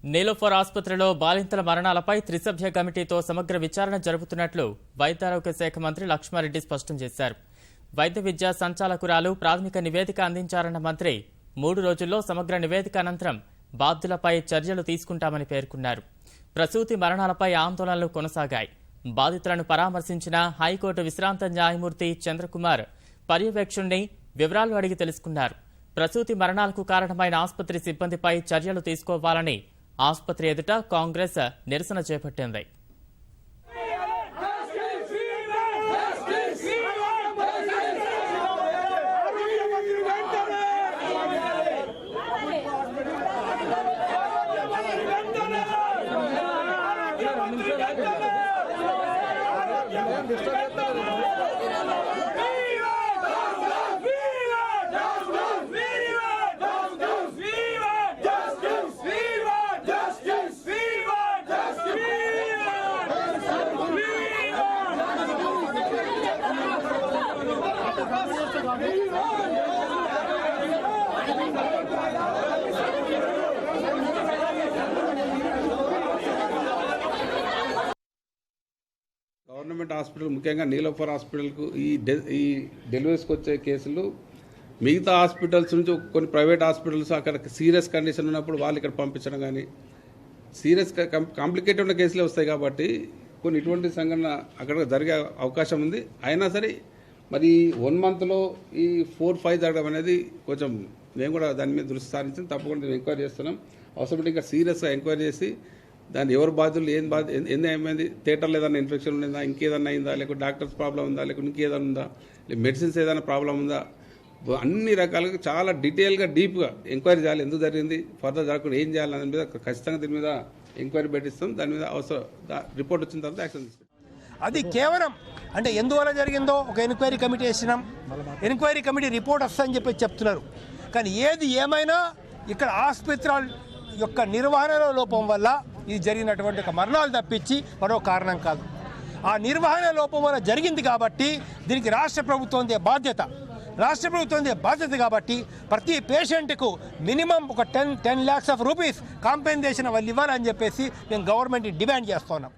నీలోఫర్ ఆసుపత్రిలో బాలింతల మరణాలపై త్రిసభ్య కమిటీతో సమగ్ర విచారణ జరుపుతున్నట్లు వైద్యారోగ్య శాఖ మంత్రి లక్ష్మారెడ్డి స్పష్టం చేశారు. వైద్య విద్యా సంచాలకురాలు ప్రాథమిక నివేదిక అందించారన్న మంత్రి 3 రోజుల్లో సమగ్ర నివేదిక అనంతరం బాధ్యులపై చర్యలు తీసుకుంటామని పేర్కొన్నారు. ప్రసూతి మరణాలపై ఆందోళనలు కొనసాగాయి. బాధితులను పరామర్శించిన హైకోర్టు విశ్రాంత న్యాయమూర్తి చంద్రకుమార్ పర్యవేక్షణని వివరాలు అడిగి తెలుసుకున్నారు. ప్రసూతి మరణాలకు కారణమైన ఆసుపత్రి సిబ్బందిపై చర్యలు తీసుకోవాలని ఆసుపత్రి ఎదుట కాంగ్రెస్ నిరసన చేపట్టింది. గవర్నమెంట్ హాస్పిటల్ ముఖ్యంగా నీలోఫర్ హాస్పిటల్కు ఈ డెలివరీస్కి వచ్చే కేసులు మిగతా హాస్పిటల్స్ నుంచి కొన్ని ప్రైవేట్ హాస్పిటల్స్ అక్కడ సీరియస్ కండిషన్ ఉన్నప్పుడు వాళ్ళు ఇక్కడ పంపించడం కానీ సీరియస్ కాంప్లికేటెడ్ ఉన్న కేసులే వస్తాయి కాబట్టి కొన్ని ఇటువంటి సంఘటన అక్కడ జరిగే అవకాశం ఉంది. అయినా సరే మరి 1 monthలో ఈ 4-5 జరగడం అనేది కొంచెం మేము కూడా దాని మీద దృష్టి సారించి తప్పకుండా నేను ఎంక్వైరీ చేస్తున్నాం. అవసరమైతే ఇంకా సీరియస్గా ఎంక్వైరీ చేసి దాన్ని ఎవరు బాధ్యులు ఏమైంది థియేటర్లో ఏదైనా ఇన్ఫెక్షన్ ఉందా, ఇంకేదన్నా అయిందా, లేకపోతే డాక్టర్స్ ప్రాబ్లం ఉందా, లేకపోతే ఇంకేదైనా ఉందా, మెడిసిన్స్ ఏదైనా ప్రాబ్లం ఉందా, అన్ని రకాలుగా చాలా డీటెయిల్గా డీప్గా ఎంక్వైరీ చేయాలి. ఎందుకు జరిగింది, ఫర్దర్ జరగకుండా ఏం చేయాలి దాని మీద ఖచ్చితంగా దీని మీద ఎంక్వైరీ పెట్టిస్తాం. దాని మీద రిపోర్ట్ వచ్చిన తర్వాత యాక్షన్ తీసుకుంటాం. అది కేవలం అంటే ఎందువల్ల జరిగిందో ఒక ఎంక్వైరీ కమిటీ వేసినాం. ఎంక్వైరీ కమిటీ రిపోర్ట్ వస్తుందని చెప్పి చెప్తున్నారు. కానీ ఏది ఏమైనా ఇక్కడ ఆసుపత్రుల యొక్క నిర్వహణలో లోపం వల్ల ఇది జరిగినటువంటి ఒక మరణాలు తప్పించి మరో కారణం కాదు. ఆ నిర్వహణ లోపం వల్ల జరిగింది కాబట్టి దీనికి రాష్ట్ర ప్రభుత్వం బాధ్యత కాబట్టి ప్రతి పేషెంట్కు మినిమం ఒక 10 lakhs of rupees కాంపెన్సేషన్ వాళ్ళు ఇవ్వాలని చెప్పేసి మేము గవర్నమెంట్ని డిమాండ్ చేస్తున్నాం.